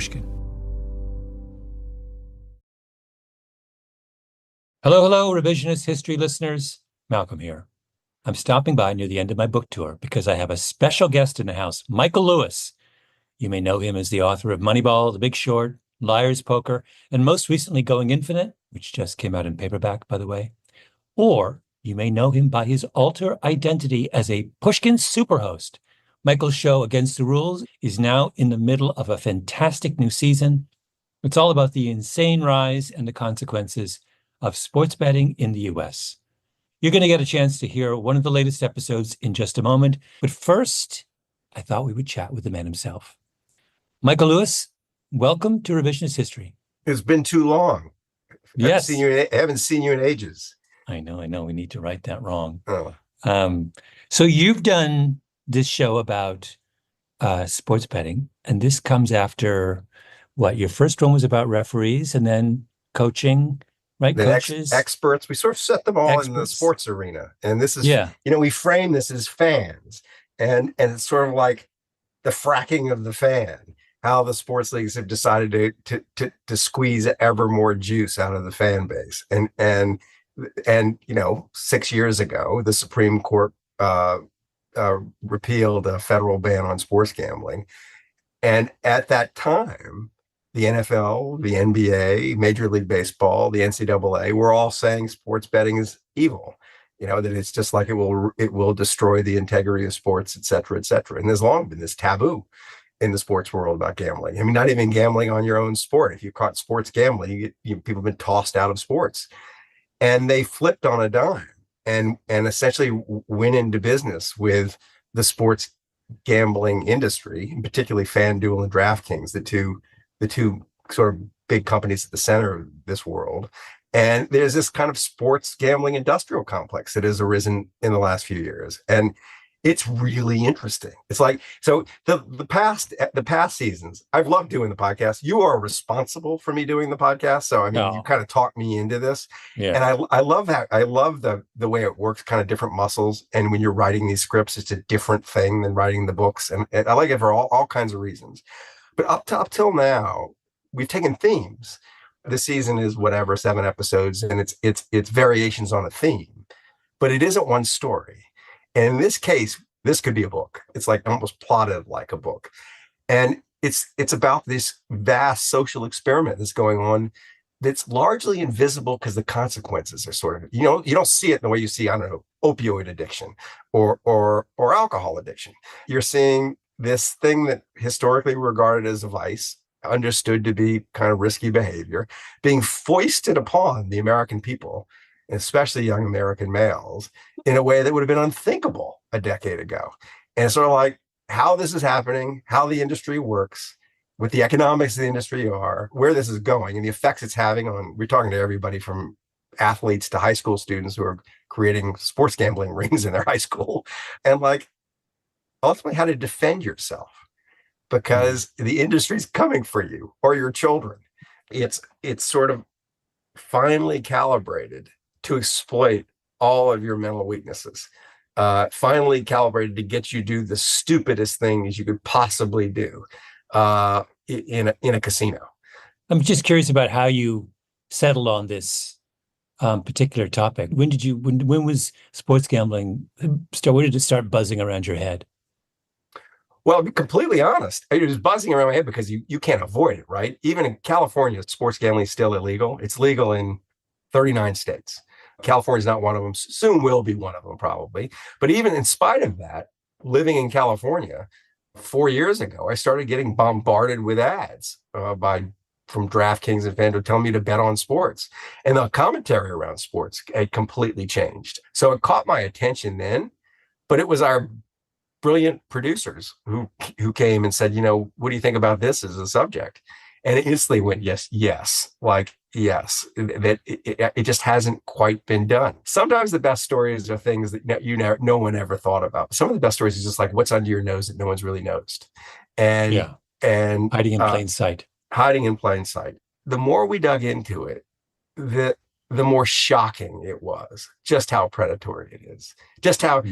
Pushkin. Hello, Revisionist History listeners. Malcolm here. I'm stopping by near the end of my book tour because I have a special guest in the house, Michael Lewis. You may know him as the author of Moneyball, The Big Short, Liar's Poker, and most recently Going Infinite, which just came out in paperback, by the way. Or you may know him by his alter identity as a Pushkin superhost. Michael's show, Against the Rules, is now in the middle of a fantastic new season. It's all about the insane rise and the consequences of sports betting in the U.S. You're going to get a chance to hear one of the latest episodes in just a moment. But first, I thought we would chat with the man himself. Michael Lewis, welcome to Revisionist History. It's been too long. Yes. I haven't seen you in ages. I know. We need to right that wrong. Oh. So you've done this show about sports betting, and this comes after what? Your first one was about referees and then coaching, right? The Coaches. experts. We sort of set them all in the sports arena. And this is, we frame this as fans. And it's sort of like the fracking of the fan, how the sports leagues have decided to squeeze ever more juice out of the fan base. And 6 years ago, the Supreme Court repealed a federal ban on sports gambling. And at that time, the NFL, the NBA, Major League Baseball, the NCAA were all saying sports betting is evil. That it's just like it will destroy the integrity of sports, et cetera, et cetera. And there's long been this taboo in the sports world about gambling. I mean, not even gambling on your own sport. If you caught sports gambling, people have been tossed out of sports. And they flipped on a dime and essentially went into business with the sports gambling industry, and particularly FanDuel and DraftKings, the two sort of big companies at the center of this world. And there's this kind of sports gambling industrial complex that has arisen in the last few years. And it's really interesting. It's like, so the past seasons, I've loved doing the podcast. You are responsible for me doing the podcast. So, you kind of talked me into this. Yeah. And I love that. I love the way it works, kind of different muscles. And when you're writing these scripts, it's a different thing than writing the books. And I like it for all kinds of reasons. But up till now, we've taken themes. This season is 7 episodes, and it's variations on a theme, but it isn't one story. And in this case, this could be a book. It's like almost plotted like a book. And it's about this vast social experiment that's going on that's largely invisible because the consequences are sort of, you don't see it in the way you see, I don't know, opioid addiction or alcohol addiction. You're seeing this thing that historically regarded as a vice, understood to be kind of risky behavior, being foisted upon the American people, especially young American males, in a way that would have been unthinkable a decade ago. And it's sort of like how this is happening, how the industry works, what the economics of the industry are, where this is going, and the effects it's having on, we're talking to everybody from athletes to high school students who are creating sports gambling rings in their high school, and like ultimately how to defend yourself because the industry's coming for you or your children. It's sort of finely calibrated to exploit all of your mental weaknesses, finally calibrated to get you to do the stupidest things you could possibly do in a casino. I'm just curious about how you settled on this particular topic. When was sports gambling when did it start buzzing around your head? Well, to be completely honest, it was buzzing around my head because you can't avoid it, right? Even in California, sports gambling is still illegal. It's legal in 39 states. California is not one of them. Soon will be one of them, probably. But even in spite of that, living in California 4 years ago, I started getting bombarded with ads from DraftKings and FanDuel telling me to bet on sports. And the commentary around sports had completely changed. So it caught my attention then, but it was our brilliant producers who came and said, what do you think about this as a subject? And it instantly went, yes, like, yes, that it just hasn't quite been done. Sometimes the best stories are things that no one ever thought about. Some of the best stories is just like what's under your nose that no one's really noticed. And hiding in plain sight. Hiding in plain sight. The more we dug into it, the more shocking it was, just how predatory it is, just how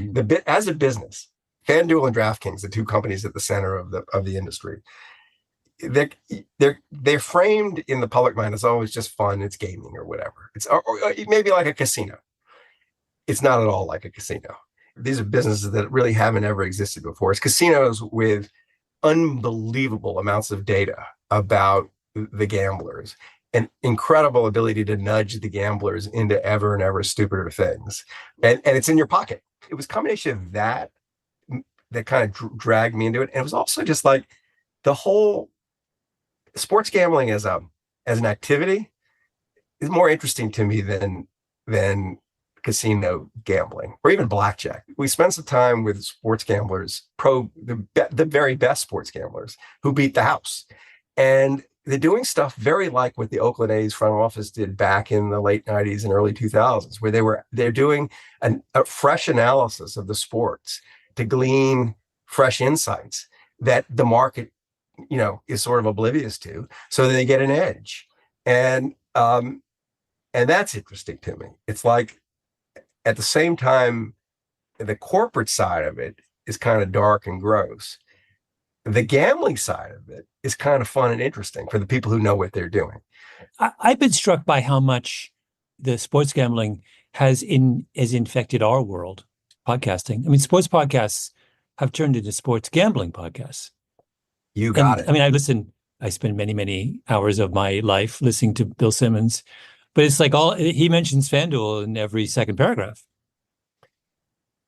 as a business, FanDuel and DraftKings, the two companies at the center of the industry, they're framed in the public mind as always just fun, it's gaming or whatever. It's or maybe like a casino. It's not at all like a casino. These are businesses that really haven't ever existed before. It's casinos with unbelievable amounts of data about the gamblers and incredible ability to nudge the gamblers into ever and ever stupider things. And it's in your pocket. It was a combination of that kind of dragged me into it. And it was also just like the whole sports gambling as an activity is more interesting to me than casino gambling or even blackjack. We spend some time with sports gamblers, the very best sports gamblers who beat the house. And they're doing stuff very like what the Oakland A's front office did back in the late 90s and early 2000s, where they're doing a fresh analysis of the sports to glean fresh insights that the market, is sort of oblivious to, so that they get an edge. And that's interesting to me. It's like, at the same time, the corporate side of it is kind of dark and gross. The gambling side of it is kind of fun and interesting for the people who know what they're doing. I've been struck by how much the sports gambling has infected our world, podcasting. I mean, sports podcasts have turned into sports gambling podcasts. You got it. I mean, I spend many, many hours of my life listening to Bill Simmons, but it's like he mentions FanDuel in every second paragraph.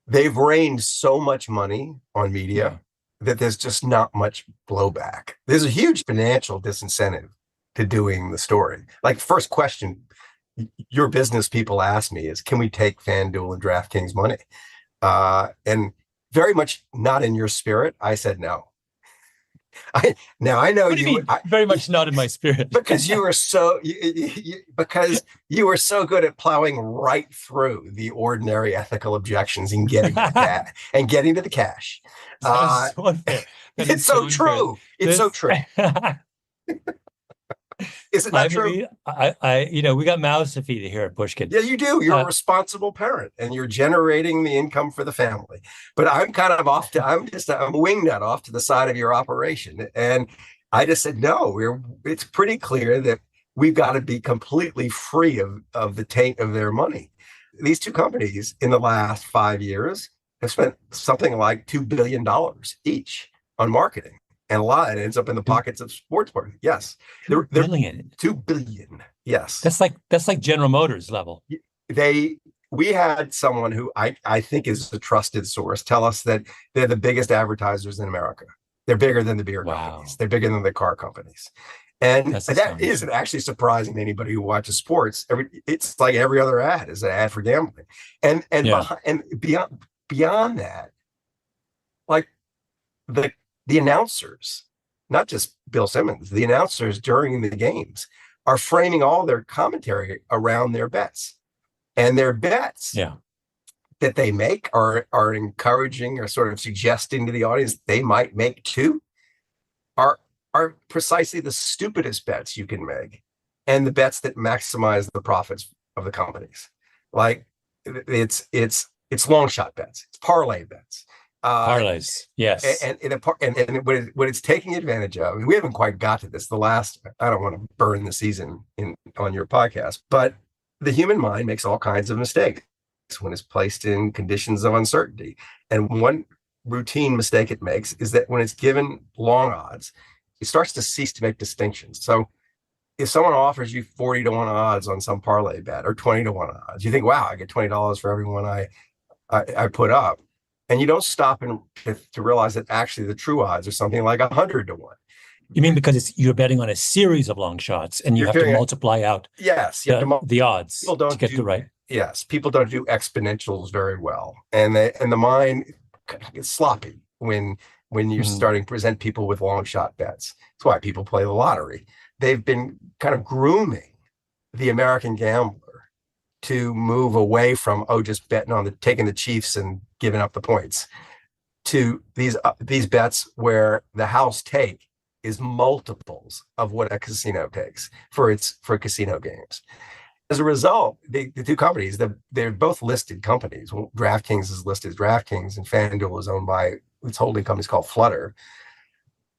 They've rained so much money on media that there's just not much blowback. There's a huge financial disincentive to doing the story. Like, first question your business people ask me is, can we take FanDuel and DraftKings money? And very much not in your spirit, I said no. I know what do you mean? Very much not in my spirit. Because you were so because you were so good at plowing right through the ordinary ethical objections and getting to that and getting to the cash. It's so true. It's so true. Is it not true? We got mouths to feed here at Pushkin. Yeah, you do. You're a responsible parent and you're generating the income for the family. But I'm kind of I'm a wingnut off to the side of your operation. And I just said, no, it's pretty clear that we've got to be completely free of the taint of their money. These two companies in the last 5 years have spent something like $2 billion each on marketing. And a lot of it ends up in the pockets of sports parties. Yes. $2 billion. $2 billion. Yes. That's like General Motors level. We had someone who I think is a trusted source tell us that they're the biggest advertisers in America. They're bigger than the beer companies. They're bigger than the car companies. And that isn't actually surprising to anybody who watches sports. It's like every other ad is an ad for gambling. And beyond that, like the announcers, not just Bill Simmons, the announcers during the games are framing all their commentary around their bets. And their bets that they make are encouraging or sort of suggesting to the audience they might make too, are precisely the stupidest bets you can make and the bets that maximize the profits of the companies. Like it's long shot bets, it's parlay bets. Parlays, yes. And what it's taking advantage of, and we haven't quite got to this. I don't want to burn the season on your podcast, but the human mind makes all kinds of mistakes when it's placed in conditions of uncertainty. And one routine mistake it makes is that when it's given long odds, it starts to cease to make distinctions. So if someone offers you 40 to 1 odds on some parlay bet or 20 to 1 odds, you think, wow, I get $20 for every one I put up. And you don't stop to realize that actually the true odds are something like 100 to 1. You mean because you're betting on a series of long shots and you have to multiply out the odds to get the right. Yes, people don't do exponentials very well. And the mind gets sloppy when you're starting to present people with long shot bets. That's why people play the lottery. They've been kind of grooming the American gambler to move away from, just betting on taking the Chiefs and giving up the points, to these bets where the house take is multiples of what a casino takes for casino games. As a result, the two companies, they're both listed companies. Well, DraftKings is listed as DraftKings and FanDuel is owned by its holding company called Flutter.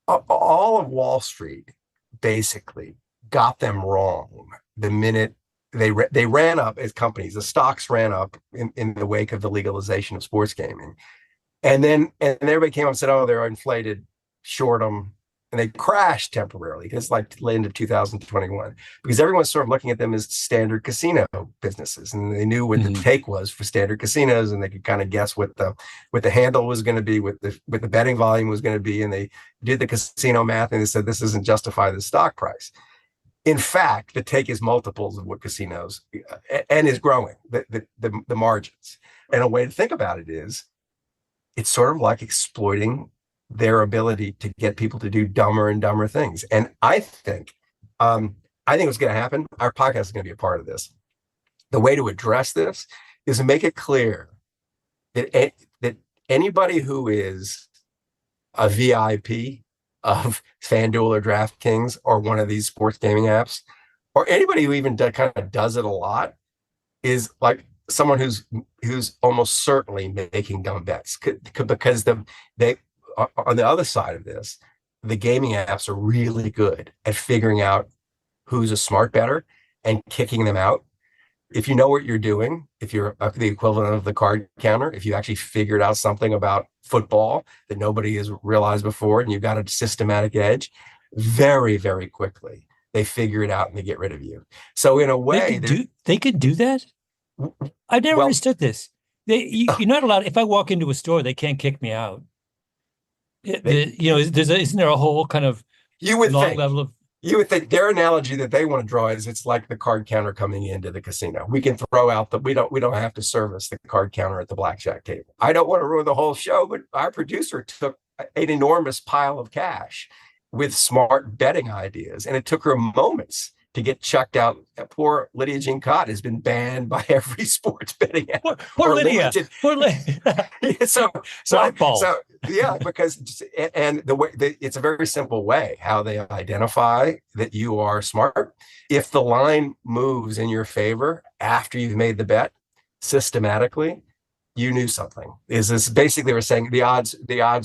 all of Wall Street basically got them wrong the minute they ran up as companies. The stocks ran up in the wake of the legalization of sports gaming. And everybody came up and said, oh, they're inflated, short them. And they crashed temporarily. It's like the end of 2021 because everyone's sort of looking at them as standard casino businesses. And they knew what the take was for standard casinos, and they could kind of guess what the handle was going to be, what the betting volume was going to be. And they did the casino math and they said, this doesn't justify the stock price. In fact, the take is multiples of what casinos and is growing the margins. And a way to think about it is it's sort of like exploiting their ability to get people to do dumber and dumber things. And I think what's going to happen, our podcast is going to be a part of this. The way to address this is to make it clear that anybody who is a VIP of FanDuel or DraftKings or one of these sports gaming apps, or anybody who even kind of does it a lot, is like someone who's almost certainly making dumb bets because they on the other side of this, the gaming apps are really good at figuring out who's a smart bettor and kicking them out. If you know what you're doing, if you're the equivalent of the card counter, if you actually figured out something about football that nobody has realized before and you've got a systematic edge, very, very quickly, they figure it out and they get rid of you. So in a way, they could do that? I've never understood this. You're not allowed. If I walk into a store, they can't kick me out. Isn't there a whole kind of level of? You would think their analogy that they want to draw is it's like the card counter coming into the casino. We can throw out we don't have to service the card counter at the blackjack table. I don't want to ruin the whole show, but our producer took an enormous pile of cash with smart betting ideas, and it took her moments to get chucked out. Poor Lydia Jean Cott has been banned by every sports betting app. Poor Lydia. Poor Lydia. Because it's a very simple way how they identify that you are smart. If the line moves in your favor after you've made the bet systematically, you knew something. Is this basically we're saying the odds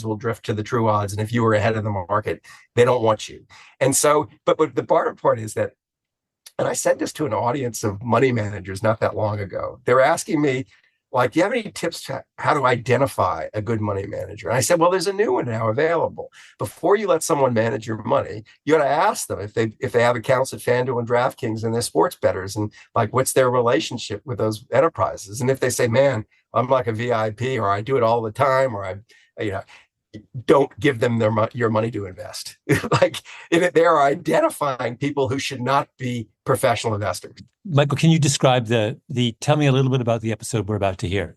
will drift to the true odds, and if you were ahead of the market, they don't want you. And so, but the part is that. And I said this to an audience of money managers not that long ago. They were asking me, like, do you have any tips to how to identify a good money manager? And I said, well, there's a new one now available. Before you let someone manage your money, you got to ask them if they have accounts at FanDuel and DraftKings and they're sports bettors, and like, what's their relationship with those enterprises? And if they say, man, I'm like a VIP, or I do it all the time, or don't give them your money to invest. Like, if they are identifying people who should not be professional investors. Michael, can you describe tell me a little bit about the episode we're about to hear?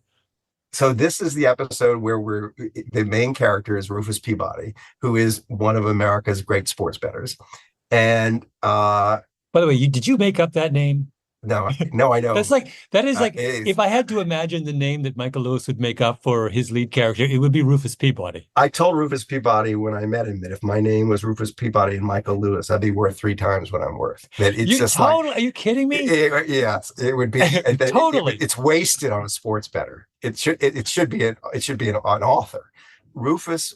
So this is the episode where the main character is Rufus Peabody, who is one of America's great sports bettors. And by the way, did you make up that name? No, I know. That is if I had to imagine the name that Michael Lewis would make up for his lead character, it would be Rufus Peabody. I told Rufus Peabody when I met him that if my name was Rufus Peabody and Michael Lewis, I'd be worth 3 times what I'm worth. That it's are you kidding me? Yes, it would be totally. It's wasted on a sports bettor. It should be an author. Rufus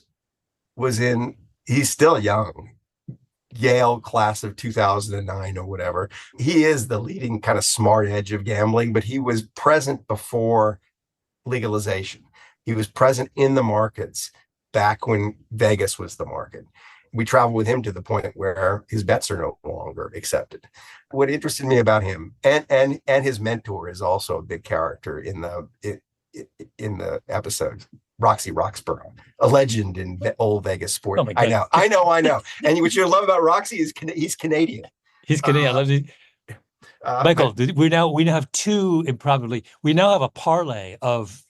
he's still young. Yale class of 2009 or whatever. He is the leading kind of smart edge of gambling, but he was present before legalization. He was present in the markets back when Vegas was the market. We traveled with him to the point where his bets are no longer accepted. What interested me about him and his mentor is also a big character in the episode. Roxy Roxborough, a legend in old Vegas sport. Oh, I know. And what you love about Roxy is he's Canadian. He's Canadian. Michael, we now have we now have a parlay of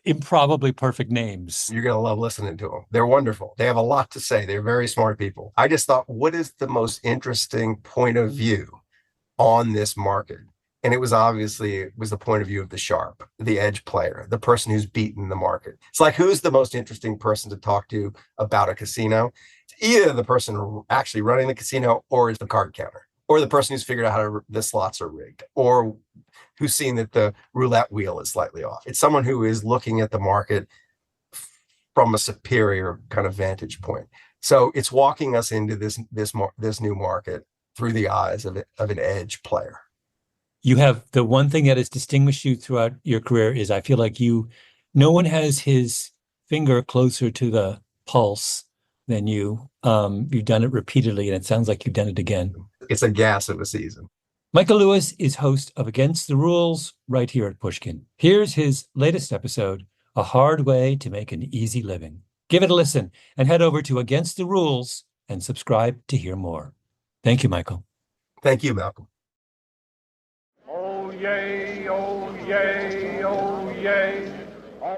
improbably perfect names. You're going to love listening to them. They're wonderful. They have a lot to say. They're very smart people. I just thought, what is the most interesting point of view on this market? And it was the point of view of the sharp, the edge player, the person who's beaten the market. It's like, who's the most interesting person to talk to about a casino? It's either the person actually running the casino, or is the card counter, or the person who's figured out how the slots are rigged, or who's seen that the roulette wheel is slightly off. It's someone who is looking at the market from a superior kind of vantage point. So it's walking us into this new market through the eyes of an edge player. You have the one thing that has distinguished you throughout your career is I feel like no one has his finger closer to the pulse than you. You've done it repeatedly, and it sounds like you've done it again. It's a gas of a season. Michael Lewis is host of Against the Rules right here at Pushkin. Here's his latest episode, A Hard Way to Make an Easy Living. Give it a listen and head over to Against the Rules and subscribe to hear more. Thank you, Michael. Thank you, Malcolm. Oh, yay, oh, yay, oh, yay.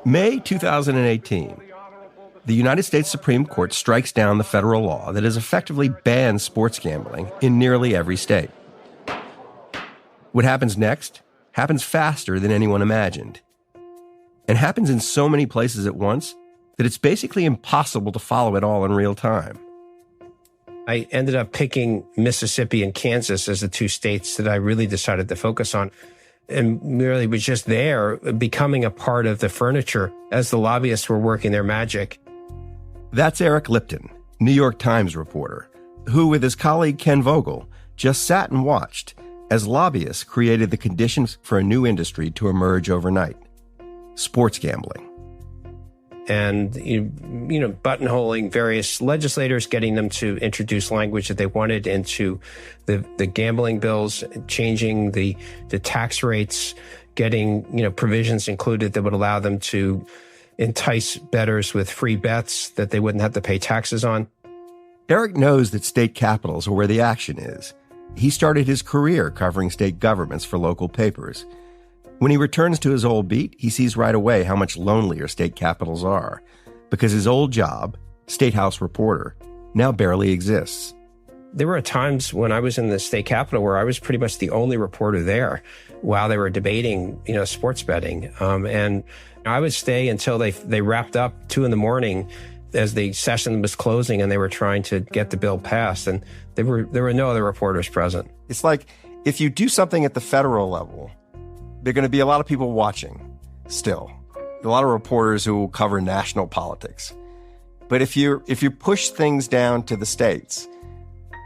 May 2018. The United States Supreme Court strikes down the federal law that has effectively banned sports gambling in nearly every state. What happens next happens faster than anyone imagined, and happens in so many places at once that it's basically impossible to follow it all in real time. I ended up picking Mississippi and Kansas as the two states that I really decided to focus on, and really was just there, becoming a part of the furniture as the lobbyists were working their magic. That's Eric Lipton, New York Times reporter, who with his colleague Ken Vogel just sat and watched as lobbyists created the conditions for a new industry to emerge overnight: sports gambling. And, buttonholing various legislators, getting them to introduce language that they wanted into the gambling bills, changing the tax rates, getting, provisions included that would allow them to entice bettors with free bets that they wouldn't have to pay taxes on. Eric knows that state capitals are where the action is. He started his career covering state governments for local papers. When he returns to his old beat, he sees right away how much lonelier state capitals are, because his old job, State House reporter, now barely exists. There were times when I was in the state capitol where I was pretty much the only reporter there while they were debating, sports betting. And I would stay until they wrapped up 2 a.m. as the session was closing and they were trying to get the bill passed. And there were no other reporters present. It's like if you do something at the federal level, there are going to be a lot of people watching still. A lot of reporters who will cover national politics. But if you push things down to the states,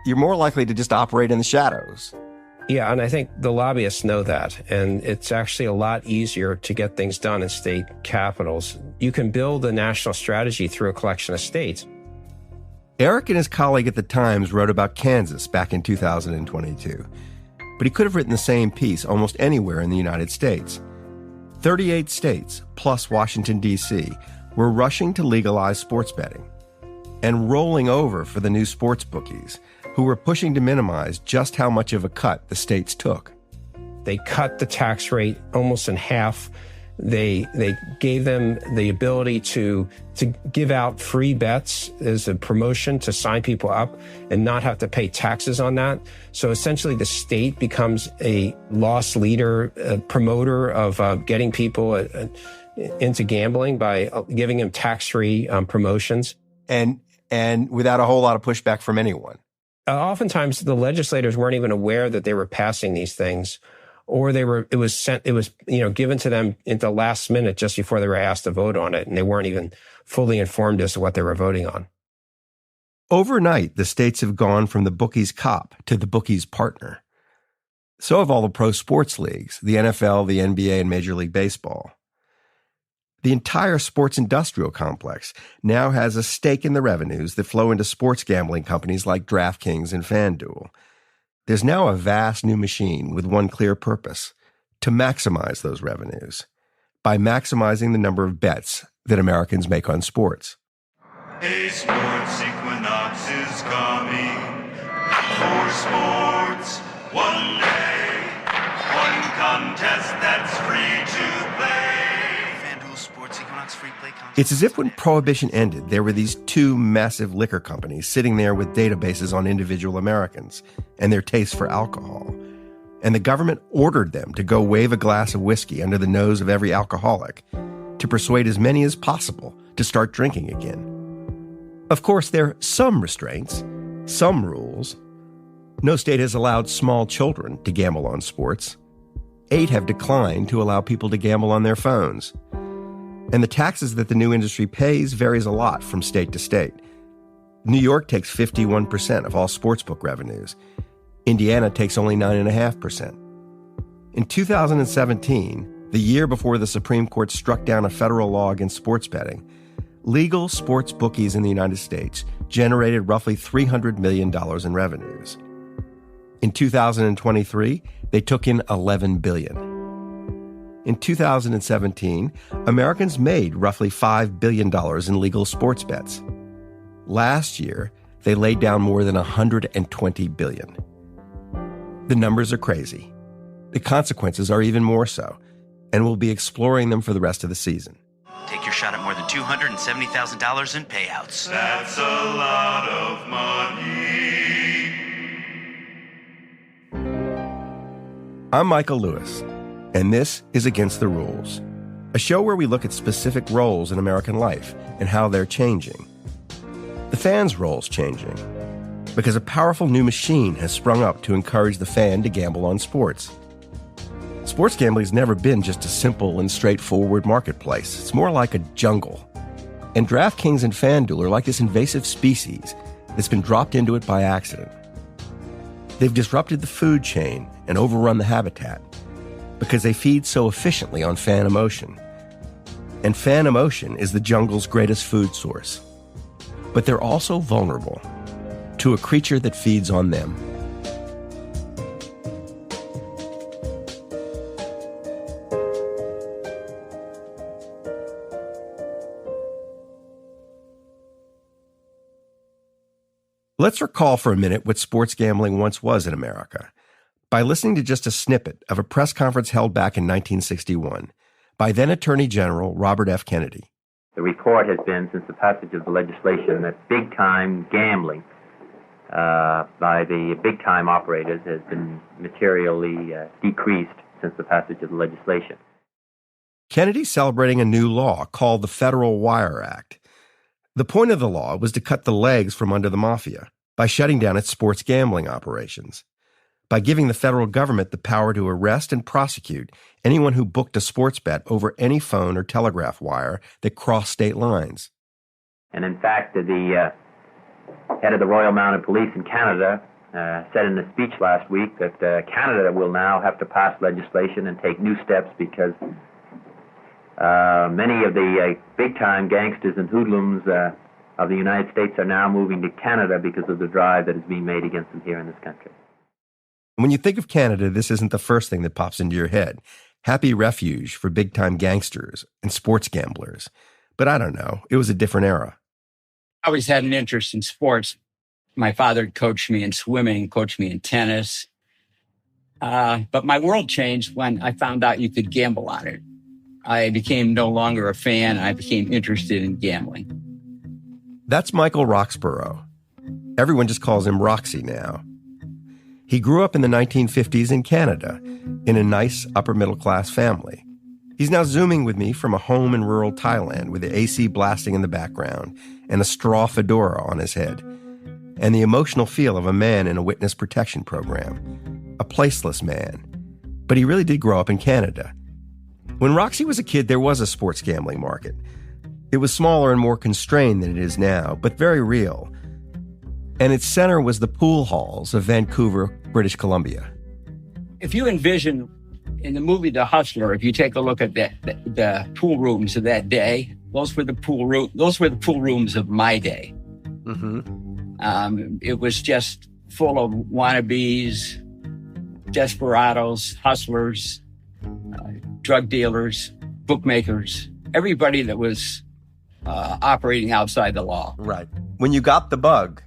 you're more likely to just operate in the shadows. Yeah, and I think the lobbyists know that. And it's actually a lot easier to get things done in state capitals. You can build a national strategy through a collection of states. Eric and his colleague at the Times wrote about Kansas back in 2022. But he could have written the same piece almost anywhere in the United States. 38 states, plus Washington, D.C., were rushing to legalize sports betting and rolling over for the new sports bookies, who were pushing to minimize just how much of a cut the states took. They cut the tax rate almost in half. They gave them the ability to give out free bets as a promotion to sign people up and not have to pay taxes on that. So essentially the state becomes a loss leader, a promoter of getting people into gambling by giving them tax-free promotions. And without a whole lot of pushback from anyone. Oftentimes the legislators weren't even aware that they were passing these things, or it was given to them at the last minute just before they were asked to vote on it, and they weren't even fully informed as to what they were voting on. Overnight, the states have gone from the bookie's cop to the bookie's partner. So have all the pro sports leagues, the NFL, the NBA, and Major League Baseball. The entire sports industrial complex now has a stake in the revenues that flow into sports gambling companies like DraftKings and FanDuel. There's now a vast new machine with one clear purpose: to maximize those revenues by maximizing the number of bets that Americans make on sports. A sports equinox is coming for sports. One day, one contest that's free to play. FanDuel Sports Equinox free play contest. It's as if when Prohibition ended, there were these two massive liquor companies sitting there with databases on individual Americans and their taste for alcohol. And the government ordered them to go wave a glass of whiskey under the nose of every alcoholic to persuade as many as possible to start drinking again. Of course, there are some restraints, some rules. No state has allowed small children to gamble on sports. 8 have declined to allow people to gamble on their phones. And the taxes that the new industry pays varies a lot from state to state. New York takes 51% of all sportsbook revenues. Indiana takes only 9.5%. In 2017, the year before the Supreme Court struck down a federal law against sports betting, legal sports bookies in the United States generated roughly $300 million in revenues. In 2023, they took in $11 billion. In 2017, Americans made roughly $5 billion in legal sports bets. Last year, they laid down more than $120 billion. The numbers are crazy. The consequences are even more so, and we'll be exploring them for the rest of the season. Take your shot at more than $270,000 in payouts. That's a lot of money. I'm Michael Lewis, and this is Against the Rules, a show where we look at specific roles in American life and how they're changing. The fan's role's changing because a powerful new machine has sprung up to encourage the fan to gamble on sports. Sports gambling's never been just a simple and straightforward marketplace. It's more like a jungle. And DraftKings and FanDuel are like this invasive species that's been dropped into it by accident. They've disrupted the food chain and overrun the habitat because they feed so efficiently on fan emotion. And fan emotion is the jungle's greatest food source. But they're also vulnerable to a creature that feeds on them. Let's recall for a minute what sports gambling once was in America by listening to just a snippet of a press conference held back in 1961 by then Attorney General Robert F. Kennedy. The report has been, since the passage of the legislation, that big-time gambling by the big-time operators has been materially decreased since the passage of the legislation. Kennedy's celebrating a new law called the Federal Wire Act. The point of the law was to cut the legs from under the mafia by shutting down its sports gambling operations, by giving the federal government the power to arrest and prosecute anyone who booked a sports bet over any phone or telegraph wire that crossed state lines. And in fact, the head of the Royal Mounted Police in Canada said in a speech last week that Canada will now have to pass legislation and take new steps because many of the big-time gangsters and hoodlums of the United States are now moving to Canada because of the drive that is being made against them here in this country. When you think of Canada, this isn't the first thing that pops into your head. Happy refuge for big-time gangsters and sports gamblers. But I don't know. It was a different era. I always had an interest in sports. My father coached me in swimming, coached me in tennis. But my world changed when I found out you could gamble on it. I became no longer a fan. I became interested in gambling. That's Michael Roxborough. Everyone just calls him Roxy now. He grew up in the 1950s in Canada, in a nice upper-middle-class family. He's now Zooming with me from a home in rural Thailand with the AC blasting in the background and a straw fedora on his head, and the emotional feel of a man in a witness protection program, a placeless man. But he really did grow up in Canada. When Roxy was a kid, there was a sports gambling market. It was smaller and more constrained than it is now, but very real. And its center was the pool halls of Vancouver, British Columbia. If you envision in the movie The Hustler, if you take a look at the pool rooms of that day, those were the pool rooms of my day. Mm-hmm. It was just full of wannabes, desperados, hustlers, drug dealers, bookmakers, everybody that was operating outside the law. Right. When you got the bug,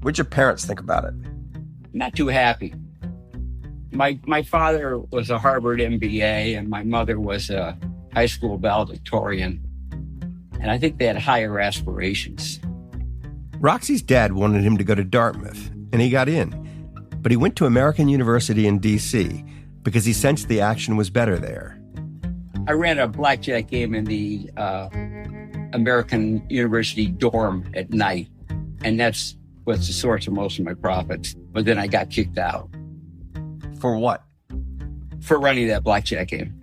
what'd your parents think about it? Not too happy. My father was a Harvard MBA and my mother was a high school valedictorian. And I think they had higher aspirations. Roxy's dad wanted him to go to Dartmouth, and he got in. But he went to American University in D.C. because he sensed the action was better there. I ran a blackjack game in the American University dorm at night, and that's what's the source of most of my profits. But then I got kicked out. For what? For running that blackjack game.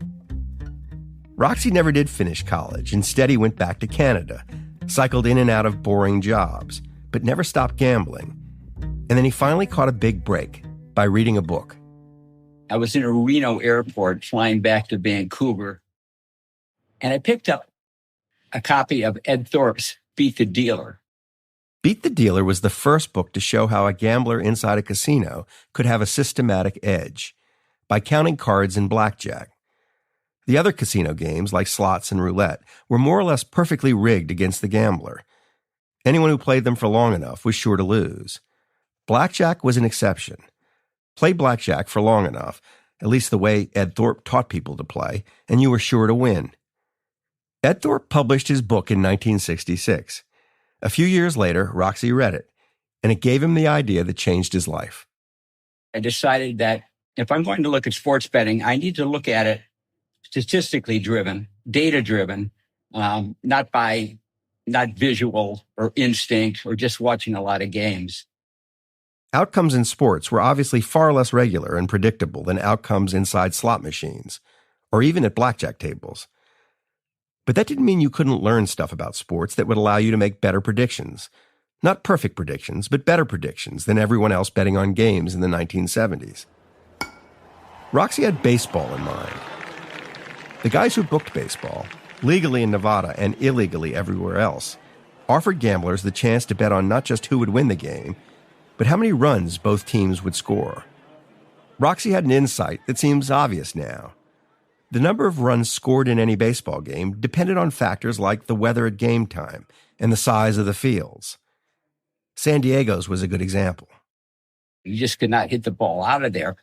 Roxy never did finish college. Instead, he went back to Canada, cycled in and out of boring jobs, but never stopped gambling. And then he finally caught a big break by reading a book. I was in a Reno airport flying back to Vancouver, and I picked up a copy of Ed Thorpe's Beat the Dealer. Beat the Dealer was the first book to show how a gambler inside a casino could have a systematic edge by counting cards in blackjack. The other casino games, like slots and roulette, were more or less perfectly rigged against the gambler. Anyone who played them for long enough was sure to lose. Blackjack was an exception. Play blackjack for long enough, at least the way Ed Thorpe taught people to play, and you were sure to win. Ed Thorpe published his book in 1966. A few years later, Roxy read it, and it gave him the idea that changed his life. I decided that if I'm going to look at sports betting, I need to look at it statistically driven, data driven, not visual or instinct or just watching a lot of games. Outcomes in sports were obviously far less regular and predictable than outcomes inside slot machines, or even at blackjack tables. But that didn't mean you couldn't learn stuff about sports that would allow you to make better predictions. Not perfect predictions, but better predictions than everyone else betting on games in the 1970s. Roxy had baseball in mind. The guys who booked baseball, legally in Nevada and illegally everywhere else, offered gamblers the chance to bet on not just who would win the game, but how many runs both teams would score. Roxy had an insight that seems obvious now. The number of runs scored in any baseball game depended on factors like the weather at game time and the size of the fields. San Diego's was a good example. You just could not hit the ball out of there.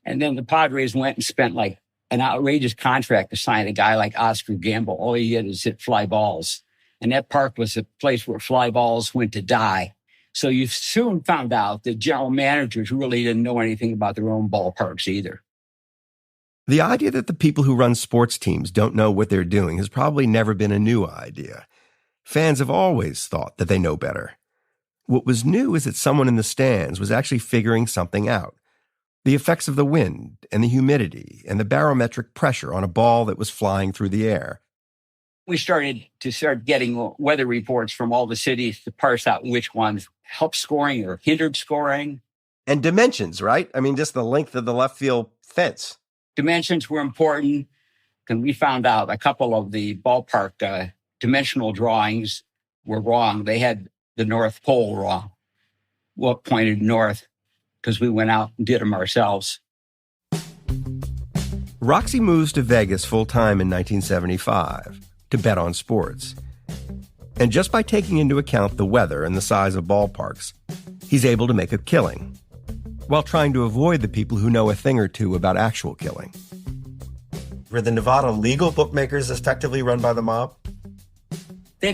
And then the Padres went and spent like an outrageous contract to sign a guy like Oscar Gamble. All he did is hit fly balls. And that park was a place where fly balls went to die. So you soon found out that general managers really didn't know anything about their own ballparks either. The idea that the people who run sports teams don't know what they're doing has probably never been a new idea. Fans have always thought that they know better. What was new is that someone in the stands was actually figuring something out. The effects of the wind and the humidity and the barometric pressure on a ball that was flying through the air. We started getting weather reports from all the cities to parse out which ones helped scoring or hindered scoring. And dimensions, right? I mean, just the length of the left field fence. Dimensions were important, and we found out a couple of the ballpark dimensional drawings were wrong. They had the North Pole wrong. What pointed north, because we went out and did them ourselves. Roxy moves to Vegas full-time in 1975 to bet on sports. And just by taking into account the weather and the size of ballparks, he's able to make a killing, while trying to avoid the people who know a thing or two about actual killing. Were the Nevada legal bookmakers effectively run by the mob? They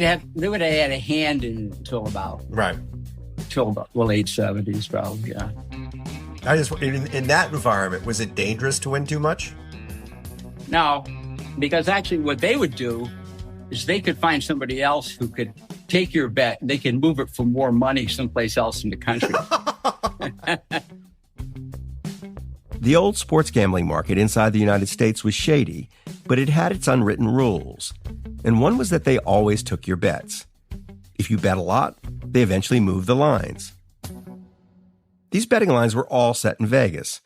would have had a hand until about right. Till about the late 70s, probably, yeah. I just in that environment, was it dangerous to win too much? No, because actually what they would do is they could find somebody else who could take your bet and they can move it for more money someplace else in the country. The old sports gambling market inside the United States was shady, but it had its unwritten rules. And one was that they always took your bets. If you bet a lot, they eventually moved the lines. These betting lines were all set in Vegas.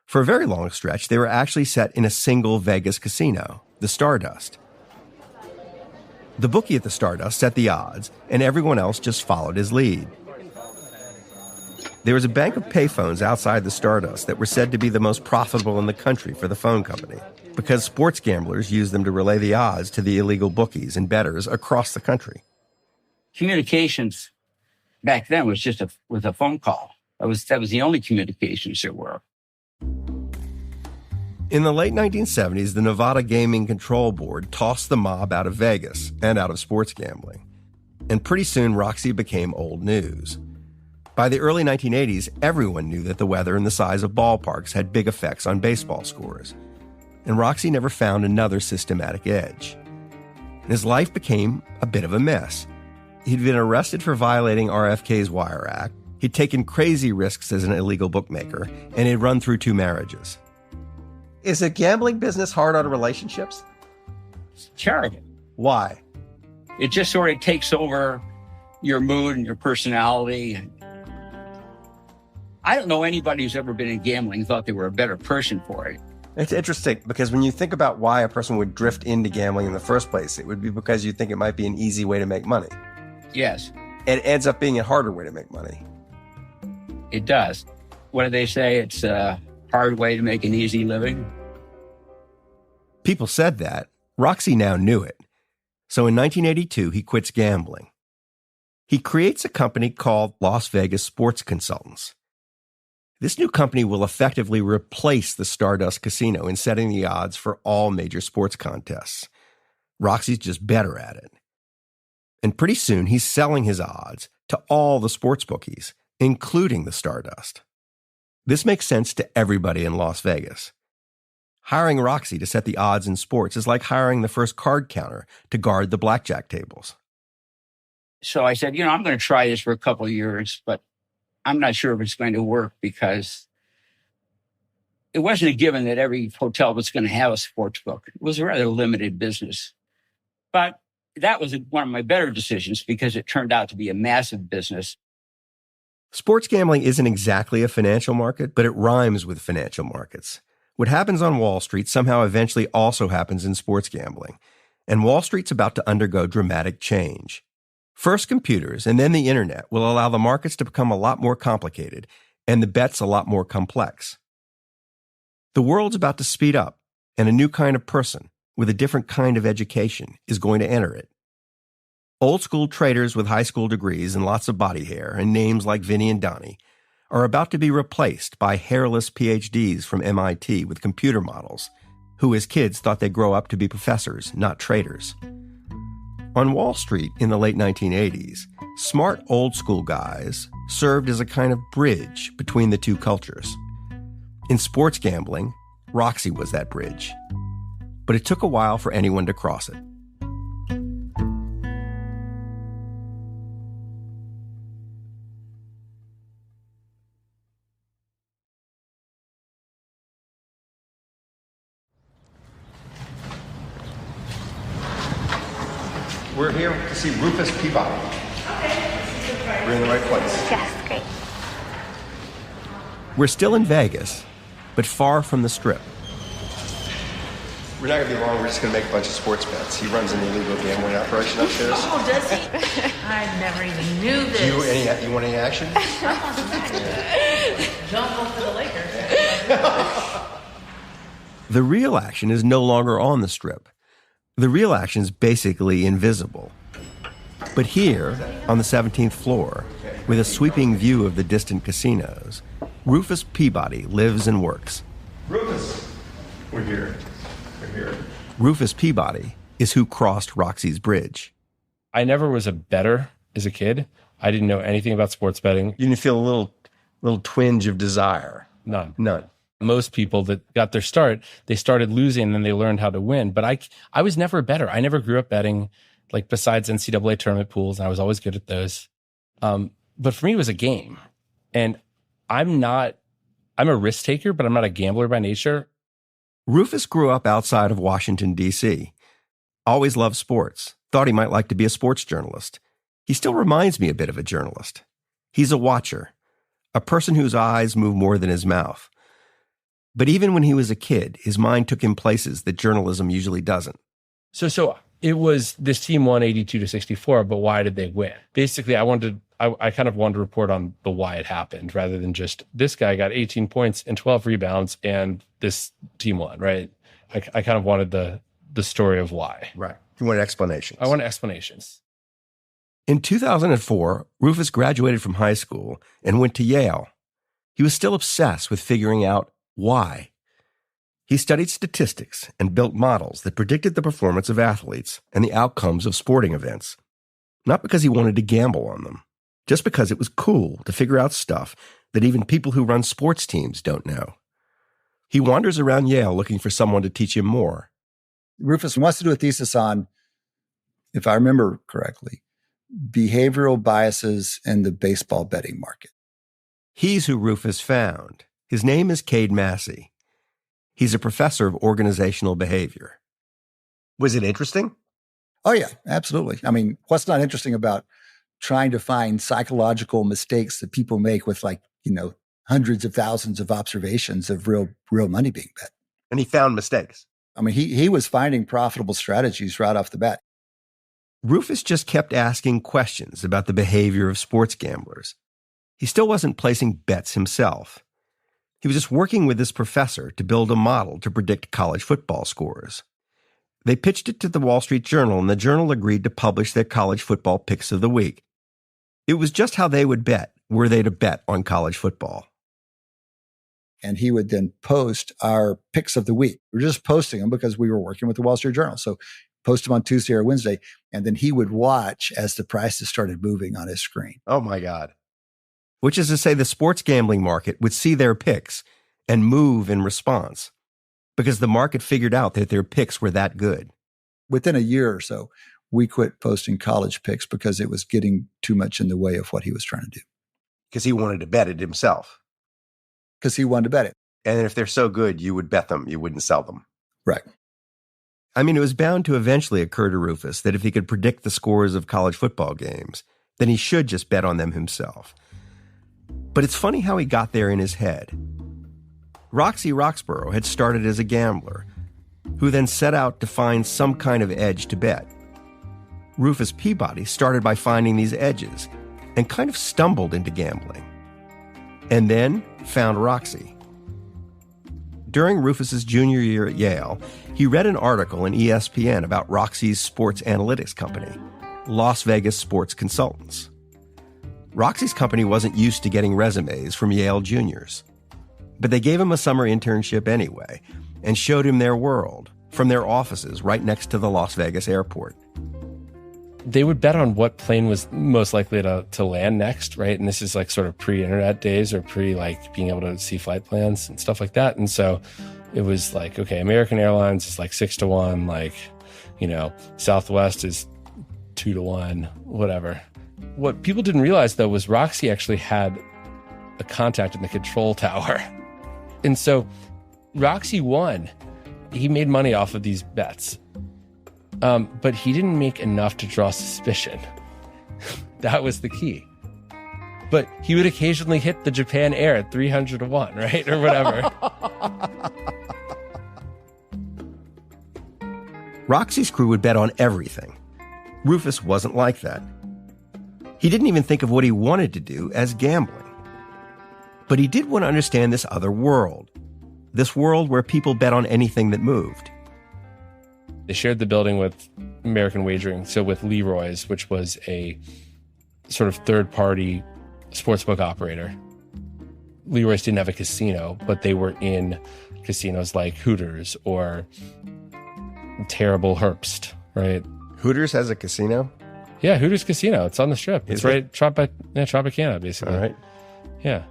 For a very long stretch, they were actually set in a single Vegas casino, the Stardust. The bookie at the Stardust set the odds, and everyone else just followed his lead. There was a bank of payphones outside the Stardust that were said to be the most profitable in the country for the phone company, because sports gamblers used them to relay the odds to the illegal bookies and bettors across the country. Communications back then was just a phone call. That was the only communications there were. In the late 1970s, the Nevada Gaming Control Board tossed the mob out of Vegas and out of sports gambling. And pretty soon, Roxy became old news. By the early 1980s, everyone knew that the weather and the size of ballparks had big effects on baseball scores. And Roxy never found another systematic edge. And his life became a bit of a mess. He'd been arrested for violating RFK's Wire Act. He'd taken crazy risks as an illegal bookmaker, and he'd run through 2 marriages. Is a gambling business hard on relationships? It's terrible. Why? It just sort of takes over your mood and your personality. I don't know anybody who's ever been in gambling thought they were a better person for it. It's interesting because when you think about why a person would drift into gambling in the first place, it would be because you think it might be an easy way to make money. Yes. It ends up being a harder way to make money. It does. What do they say? It's a hard way to make an easy living. People said that. Roxy now knew it. So in 1982, he quits gambling. He creates a company called Las Vegas Sports Consultants. This new company will effectively replace the Stardust Casino in setting the odds for all major sports contests. Roxy's just better at it. And pretty soon, he's selling his odds to all the sports bookies, including the Stardust. This makes sense to everybody in Las Vegas. Hiring Roxy to set the odds in sports is like hiring the first card counter to guard the blackjack tables. So I said, I'm going to try this for a couple of years, but I'm not sure if it's going to work because it wasn't a given that every hotel was going to have a sports book. It was a rather limited business. But that was one of my better decisions because it turned out to be a massive business. Sports gambling isn't exactly a financial market, but it rhymes with financial markets. What happens on Wall Street somehow eventually also happens in sports gambling. And Wall Street's about to undergo dramatic change. First, computers and then the internet will allow the markets to become a lot more complicated and the bets a lot more complex. The world's about to speed up, and a new kind of person with a different kind of education is going to enter it. Old school traders with high school degrees and lots of body hair and names like Vinny and Donnie are about to be replaced by hairless PhDs from MIT with computer models who as kids thought they'd grow up to be professors, not traders. On Wall Street in the late 1980s, smart old school guys served as a kind of bridge between the two cultures. In sports gambling, Roxy was that bridge. But it took a while for anyone to cross it. We're here to see Rufus Peabody. Okay. We're in the right place. Yes, great. We're still in Vegas, but far from the Strip. We're not going to be long. We're just going to make a bunch of sports bets. He runs an illegal gambling operation upstairs. Oh, does he? I never even knew this. You want any action? Don't vote for the Lakers. The real action is no longer on the Strip. The real action is basically invisible. But here, on the 17th floor, with a sweeping view of the distant casinos, Rufus Peabody lives and works. Rufus, we're here. Rufus Peabody is who crossed Roxy's bridge. I never was a bettor as a kid. I didn't know anything about sports betting. You didn't feel a little twinge of desire? None. Most people that got their start, they started losing and then they learned how to win. But I was never a bettor. I never grew up betting, like besides NCAA tournament pools, and I was always good at those. But for me, it was a game. And I'm a risk taker, but I'm not a gambler by nature. Rufus grew up outside of Washington, D.C. Always loved sports. Thought he might like to be a sports journalist. He still reminds me a bit of a journalist. He's a watcher, a person whose eyes move more than his mouth. But even when he was a kid, his mind took him places that journalism usually doesn't. So it was, this team won 82-64, but why did they win? Basically, I kind of wanted to report on the why it happened rather than just this guy got 18 points and 12 rebounds and this team won, right? I kind of wanted the story of why. Right. You wanted explanations. I wanted explanations. In 2004, Rufus graduated from high school and went to Yale. He was still obsessed with figuring out why. He studied statistics and built models that predicted the performance of athletes and the outcomes of sporting events. Not because he wanted to gamble on them, just because it was cool to figure out stuff that even people who run sports teams don't know. He wanders around Yale looking for someone to teach him more. Rufus wants to do a thesis on, if I remember correctly, behavioral biases in the baseball betting market. He's who Rufus found. His name is Cade Massey. He's a professor of organizational behavior. Was it interesting? Oh, yeah, absolutely. I mean, what's not interesting about trying to find psychological mistakes that people make with hundreds of thousands of observations of real money being bet. And he found mistakes. I mean, he was finding profitable strategies right off the bat. Rufus just kept asking questions about the behavior of sports gamblers. He still wasn't placing bets himself. He was just working with his professor to build a model to predict college football scores. They pitched it to the Wall Street Journal, and the Journal agreed to publish their college football picks of the week. It was just how they would bet, were they to bet on college football. And he would then post our picks of the week. We were just posting them because we were working with the Wall Street Journal. So post them on Tuesday or Wednesday, and then he would watch as the prices started moving on his screen. Oh, my God. Which is to say the sports gambling market would see their picks and move in response because the market figured out that their picks were that good. Within a year or so, we quit posting college picks because it was getting too much in the way of what he was trying to do. Because he wanted to bet it himself. Because he wanted to bet it. And if they're so good, you would bet them. You wouldn't sell them. Right. I mean, it was bound to eventually occur to Rufus that if he could predict the scores of college football games, then he should just bet on them himself. But it's funny how he got there in his head. Roxy Roxborough had started as a gambler, who then set out to find some kind of edge to bet. Rufus Peabody started by finding these edges and kind of stumbled into gambling. And then found Roxy. During Rufus's junior year at Yale, he read an article in ESPN about Roxy's sports analytics company, Las Vegas Sports Consultants. Roxy's company wasn't used to getting resumes from Yale juniors, but they gave him a summer internship anyway and showed him their world from their offices right next to the Las Vegas airport. They would bet on what plane was most likely to land next, right? And this is like sort of pre-internet days or being able to see flight plans and stuff like that. And so it was like, okay, American Airlines is like 6-1, Southwest is 2-1, whatever. What people didn't realize, though, was Roxy actually had a contact in the control tower. And so Roxy won. He made money off of these bets. But he didn't make enough to draw suspicion. That was the key. But he would occasionally hit the Japan Air at 300-1, right? Or whatever. Roxy's crew would bet on everything. Rufus wasn't like that. He didn't even think of what he wanted to do as gambling. But he did want to understand this other world. This world where people bet on anything that moved. They shared the building with American Wagering, so with Leroy's, which was a sort of third-party sportsbook operator. Leroy's didn't have a casino, but they were in casinos like Hooters or terrible Herbst, right? Hooters has a casino? Yeah, Hooters Casino. It's on the Strip. It's right Tropicana, basically. All right. Yeah.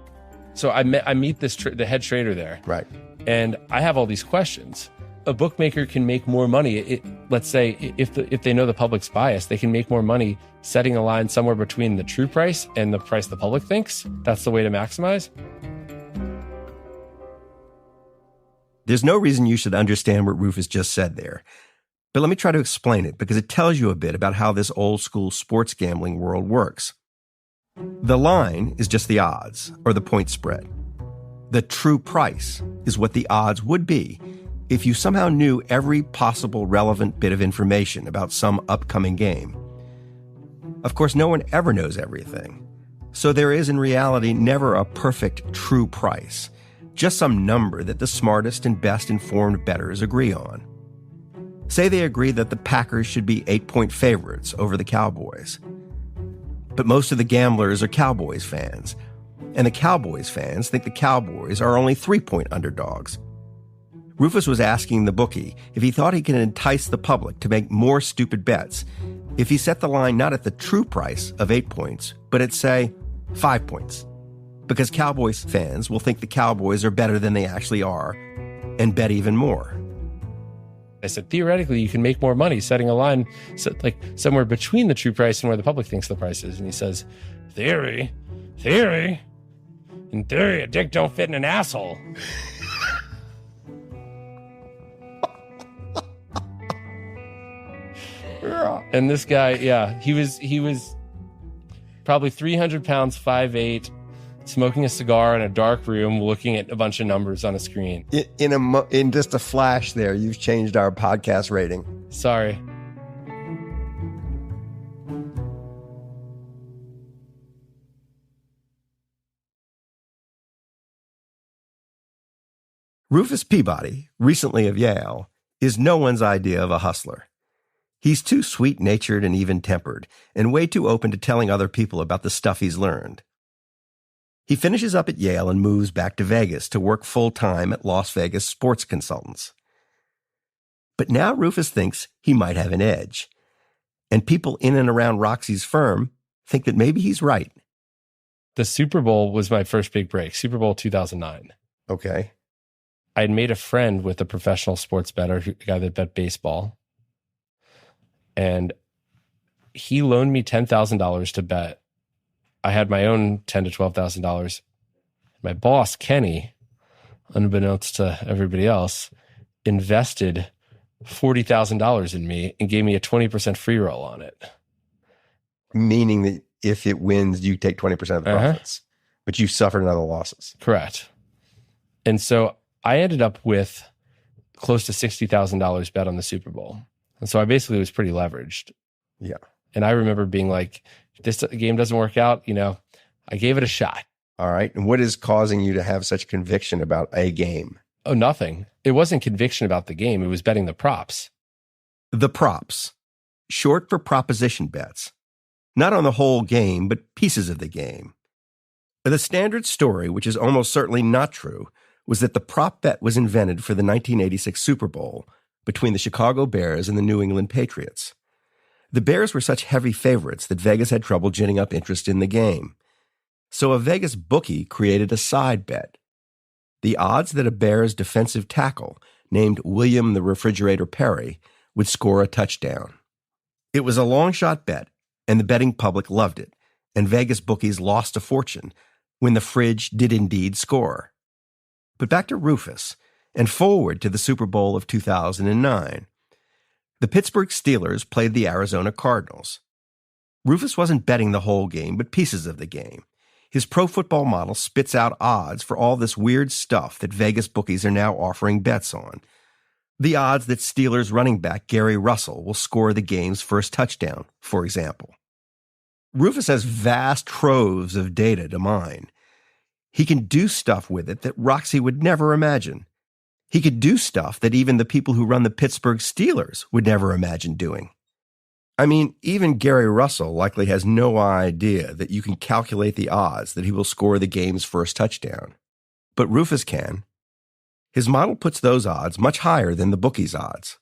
So I meet the head trader there. Right. And I have all these questions. A bookmaker can make more money. Let's say if they know the public's bias, they can make more money setting a line somewhere between the true price and the price the public thinks. That's the way to maximize. There's no reason you should understand what Rufus just said there. But let me try to explain it because it tells you a bit about how this old school sports gambling world works. The line is just the odds or the point spread. The true price is what the odds would be if you somehow knew every possible relevant bit of information about some upcoming game. Of course, no one ever knows everything. So there is in reality never a perfect true price, just some number that the smartest and best informed bettors agree on. Say they agree that the Packers should be 8-point favorites over the Cowboys. But most of the gamblers are Cowboys fans, and the Cowboys fans think the Cowboys are only 3-point underdogs. Rufus was asking the bookie if he thought he could entice the public to make more stupid bets if he set the line not at the true price of 8 points, but at, say, 5 points. Because Cowboys fans will think the Cowboys are better than they actually are and bet even more. I said, theoretically, you can make more money setting a line somewhere between the true price and where the public thinks the price is. And he says, theory? In theory, a dick don't fit in an asshole. And this guy, yeah, he was probably 300 pounds, 5'8", smoking a cigar in a dark room, looking at a bunch of numbers on a screen. In just a flash there, you've changed our podcast rating. Sorry. Rufus Peabody, recently of Yale, is no one's idea of a hustler. He's too sweet-natured and even-tempered, and way too open to telling other people about the stuff he's learned. He finishes up at Yale and moves back to Vegas to work full-time at Las Vegas Sports Consultants. But now Rufus thinks he might have an edge, and people in and around Roxy's firm think that maybe he's right. The Super Bowl was my first big break, Super Bowl 2009. Okay. I had made a friend with a professional sports bettor, a guy that bet baseball. And he loaned me $10,000 to bet. I had my own $10,000 to $12,000. My boss, Kenny, unbeknownst to everybody else, invested $40,000 in me and gave me a 20% free roll on it. Meaning that if it wins, you take 20% of the profits, but you suffered none of the losses. Correct. And so I ended up with close to $60,000 bet on the Super Bowl. And so I basically was pretty leveraged. Yeah. And I remember being like, if this game doesn't work out, I gave it a shot. All right. And what is causing you to have such conviction about a game? Oh, nothing. It wasn't conviction about the game. It was betting the props. The props, short for proposition bets. Not on the whole game, but pieces of the game. The standard story, which is almost certainly not true, was that the prop bet was invented for the 1986 Super Bowl between the Chicago Bears and the New England Patriots. The Bears were such heavy favorites that Vegas had trouble ginning up interest in the game. So a Vegas bookie created a side bet. The odds that a Bears defensive tackle named William the Refrigerator Perry would score a touchdown. It was a long shot bet, and the betting public loved it, and Vegas bookies lost a fortune when the fridge did indeed score. But back to Rufus, and forward to the Super Bowl of 2009. The Pittsburgh Steelers played the Arizona Cardinals. Rufus wasn't betting the whole game, but pieces of the game. His pro football model spits out odds for all this weird stuff that Vegas bookies are now offering bets on. The odds that Steelers running back Gary Russell will score the game's first touchdown, for example. Rufus has vast troves of data to mine. He can do stuff with it that Roxy would never imagine. He could do stuff that even the people who run the Pittsburgh Steelers would never imagine doing. I mean, even Gary Russell likely has no idea that you can calculate the odds that he will score the game's first touchdown. But Rufus can. His model puts those odds much higher than the bookie's odds.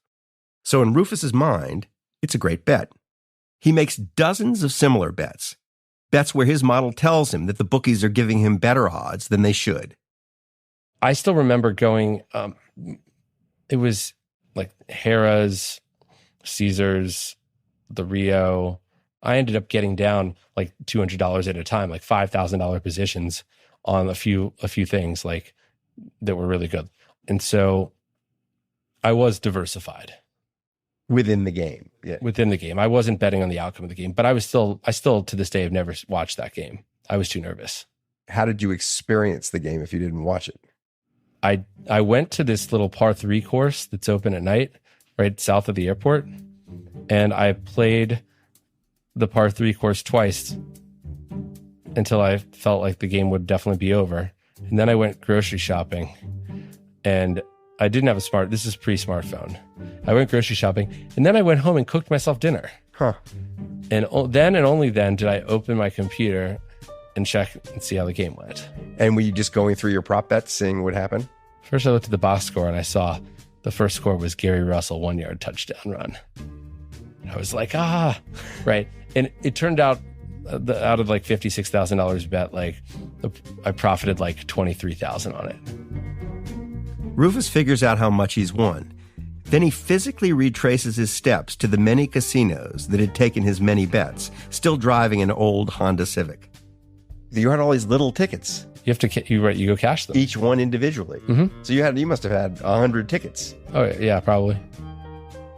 So in Rufus's mind, it's a great bet. He makes dozens of similar bets. Bets where his model tells him that the bookies are giving him better odds than they should. I still remember going, it was like Harrah's, Caesars, the Rio. I ended up getting down like $200 at a time, like $5,000 positions on a few things like that were really good. And so I was diversified. Within the game. Yeah. Within the game. I wasn't betting on the outcome of the game, but I still to this day have never watched that game. I was too nervous. How did you experience the game if you didn't watch it? I went to this little par 3 course that's open at night, right south of the airport. And I played the par 3 course twice until I felt like the game would definitely be over. And then I went grocery shopping, and I didn't have this is pre-smartphone. I went grocery shopping, and then I went home and cooked myself dinner. Huh. And then and only then did I open my computer and check and see how the game went. And were you just going through your prop bets, seeing what happened? First, I looked at the box score, and I saw the first score was Gary Russell 1-yard touchdown run. I was like, right. And it turned out out of like $56,000 bet, like I profited like $23,000 on it. Rufus figures out how much he's won. Then he physically retraces his steps to the many casinos that had taken his many bets, still driving an old Honda Civic. You had all these little tickets. You have to, you go cash them. Each one individually. Mm-hmm. So you must have had 100 tickets. Oh, yeah, probably.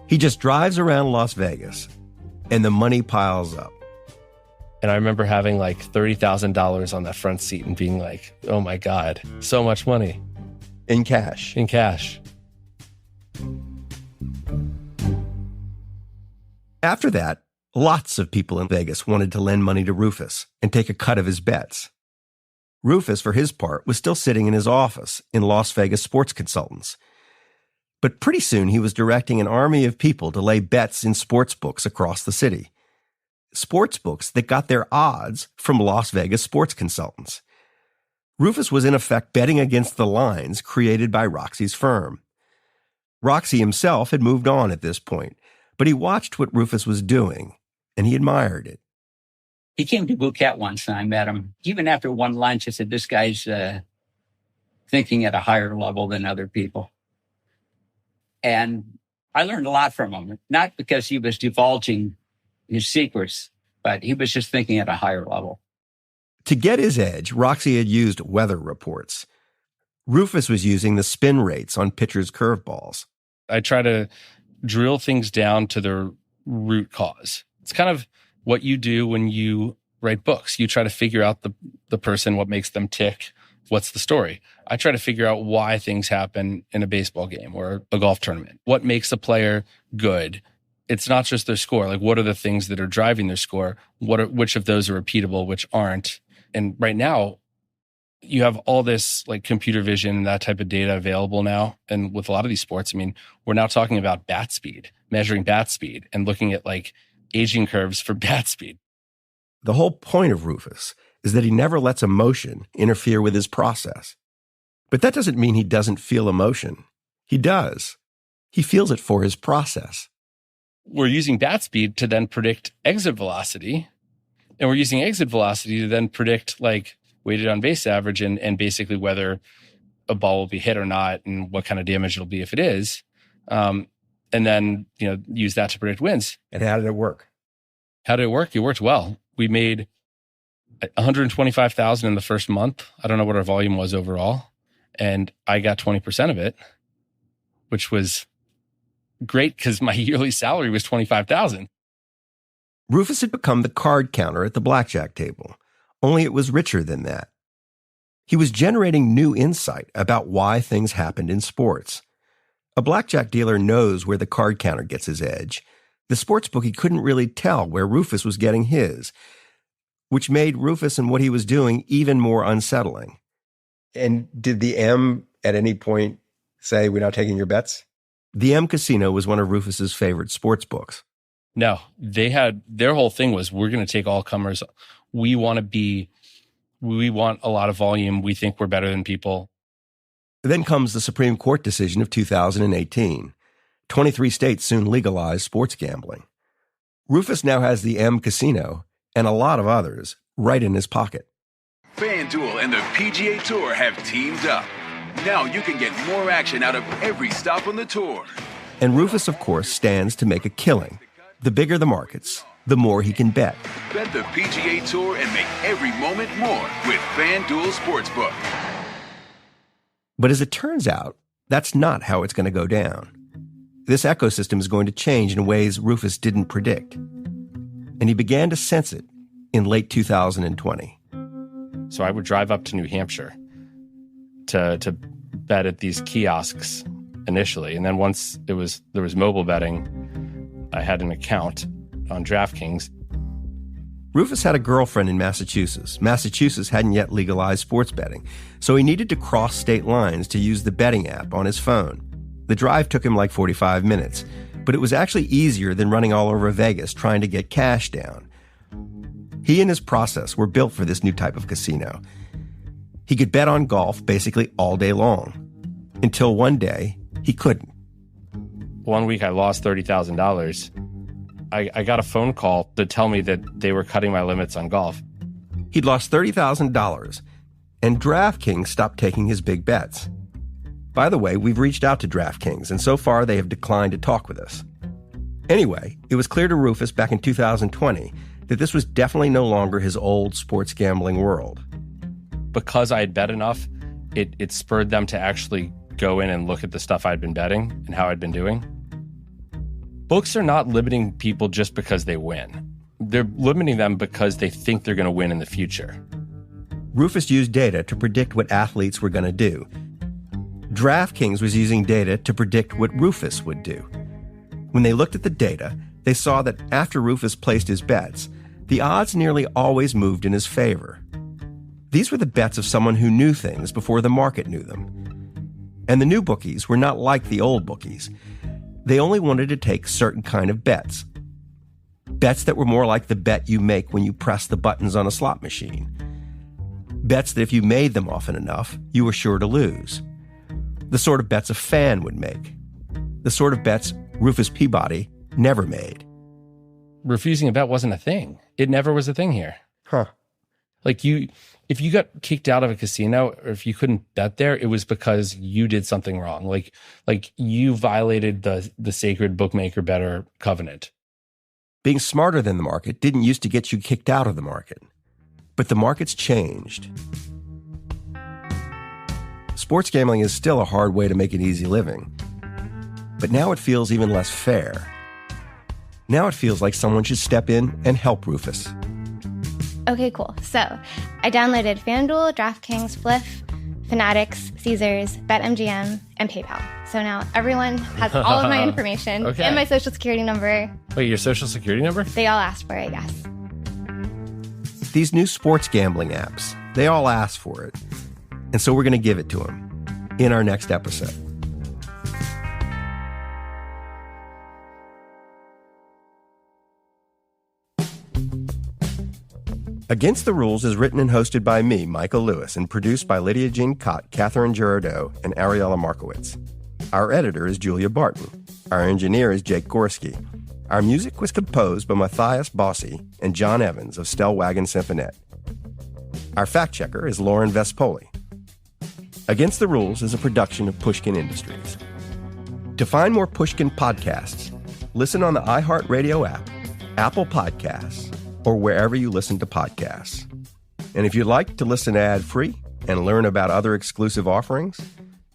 He just drives around Las Vegas, and the money piles up. And I remember having like $30,000 on that front seat and being like, oh my God, so much money. In cash. In cash. After that, lots of people in Vegas wanted to lend money to Rufus and take a cut of his bets. Rufus, for his part, was still sitting in his office in Las Vegas Sports Consultants. But pretty soon he was directing an army of people to lay bets in sports books across the city. Sports books that got their odds from Las Vegas Sports Consultants. Rufus was in effect betting against the lines created by Roxy's firm. Roxy himself had moved on at this point, but he watched what Rufus was doing, and he admired it. He came to Bouquet once, and I met him. Even after one lunch, I said, this guy's thinking at a higher level than other people. And I learned a lot from him, not because he was divulging his secrets, but he was just thinking at a higher level. To get his edge, Roxy had used weather reports. Rufus was using the spin rates on pitchers' curveballs. I try to drill things down to their root cause. It's kind of what you do when you write books. You try to figure out the person, what makes them tick, what's the story. I try to figure out why things happen in a baseball game or a golf tournament. What makes a player good? It's not just their score. Like, what are the things that are driving their score? Which of those are repeatable, which aren't? And right now, you have all this like computer vision and that type of data available now. And with a lot of these sports, I mean, we're now talking about bat speed, measuring bat speed and looking at like aging curves for bat speed. The whole point of Rufus is that he never lets emotion interfere with his process. But that doesn't mean he doesn't feel emotion. He does. He feels it for his process. We're using bat speed to then predict exit velocity. And we're using exit velocity to then predict like weighted on base average and basically whether a ball will be hit or not and what kind of damage it'll be if it is. And then, use that to predict wins. And how did it work? How did it work? It worked well. We made $125,000 in the first month. I don't know what our volume was overall. And I got 20% of it, which was great because my yearly salary was $25,000. Rufus had become the card counter at the blackjack table, only it was richer than that. He was generating new insight about why things happened in sports. A blackjack dealer knows where the card counter gets his edge. The sportsbookie couldn't really tell where Rufus was getting his, which made Rufus and what he was doing even more unsettling. And did the M at any point say, we're not taking your bets? The M Casino was one of Rufus's favorite sports books. No, their whole thing was, we're going to take all comers. We want a lot of volume. We think we're better than people. Then comes the Supreme Court decision of 2018. 23 states soon legalized sports gambling. Rufus now has the M Casino and a lot of others right in his pocket. FanDuel and the PGA Tour have teamed up. Now you can get more action out of every stop on the tour. And Rufus, of course, stands to make a killing. The bigger the markets, the more he can bet. Bet the PGA Tour and make every moment more with FanDuel Sportsbook. But as it turns out, that's not how it's going to go down. This ecosystem is going to change in ways Rufus didn't predict. And he began to sense it in late 2020. So I would drive up to New Hampshire to bet at these kiosks initially. And then once there was mobile betting, I had an account on DraftKings. Rufus had a girlfriend in Massachusetts. Massachusetts hadn't yet legalized sports betting, so he needed to cross state lines to use the betting app on his phone. The drive took him like 45 minutes, but it was actually easier than running all over Vegas trying to get cash down. He and his process were built for this new type of casino. He could bet on golf basically all day long, until one day he couldn't. One week I lost $30,000. I got a phone call to tell me that they were cutting my limits on golf. He'd lost $30,000, and DraftKings stopped taking his big bets. By the way, we've reached out to DraftKings, and so far they have declined to talk with us. Anyway, it was clear to Rufus back in 2020 that this was definitely no longer his old sports gambling world. Because I had bet enough, it spurred them to actually go in and look at the stuff I'd been betting and how I'd been doing. Books are not limiting people just because they win. They're limiting them because they think they're going to win in the future. Rufus used data to predict what athletes were going to do. DraftKings was using data to predict what Rufus would do. When they looked at the data, they saw that after Rufus placed his bets, the odds nearly always moved in his favor. These were the bets of someone who knew things before the market knew them. And the new bookies were not like the old bookies. They only wanted to take certain kind of bets. Bets that were more like the bet you make when you press the buttons on a slot machine. Bets that if you made them often enough, you were sure to lose. The sort of bets a fan would make. The sort of bets Rufus Peabody never made. Refusing a bet wasn't a thing. It never was a thing here. Huh. Like if you got kicked out of a casino or if you couldn't bet there, it was because you did something wrong. Like you violated the sacred bookmaker bettor covenant. Being smarter than the market didn't used to get you kicked out of the market. But the market's changed. Sports gambling is still a hard way to make an easy living. But now it feels even less fair. Now it feels like someone should step in and help Rufus. Okay, cool. So I downloaded FanDuel, DraftKings, Fliff, Fanatics, Caesars, BetMGM, and PayPal. So now everyone has all of my information and my social security number. Wait, your social security number? They all asked for it, I guess. These new sports gambling apps, they all ask for it. And so we're going to give it to them in our next episode. Against the Rules is written and hosted by me, Michael Lewis, and produced by Lydia Jean Cott, Catherine Girardeau, and Ariella Markowitz. Our editor is Julia Barton. Our engineer is Jake Gorski. Our music was composed by Matthias Bossi and John Evans of Stellwagen Symphonette. Our fact-checker is Lauren Vespoli. Against the Rules is a production of Pushkin Industries. To find more Pushkin podcasts, listen on the iHeartRadio app, Apple Podcasts, or wherever you listen to podcasts. And if you'd like to listen ad-free and learn about other exclusive offerings,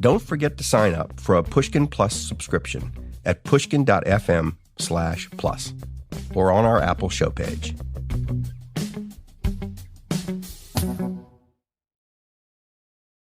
don't forget to sign up for a Pushkin Plus subscription at pushkin.fm/plus or on our Apple show page.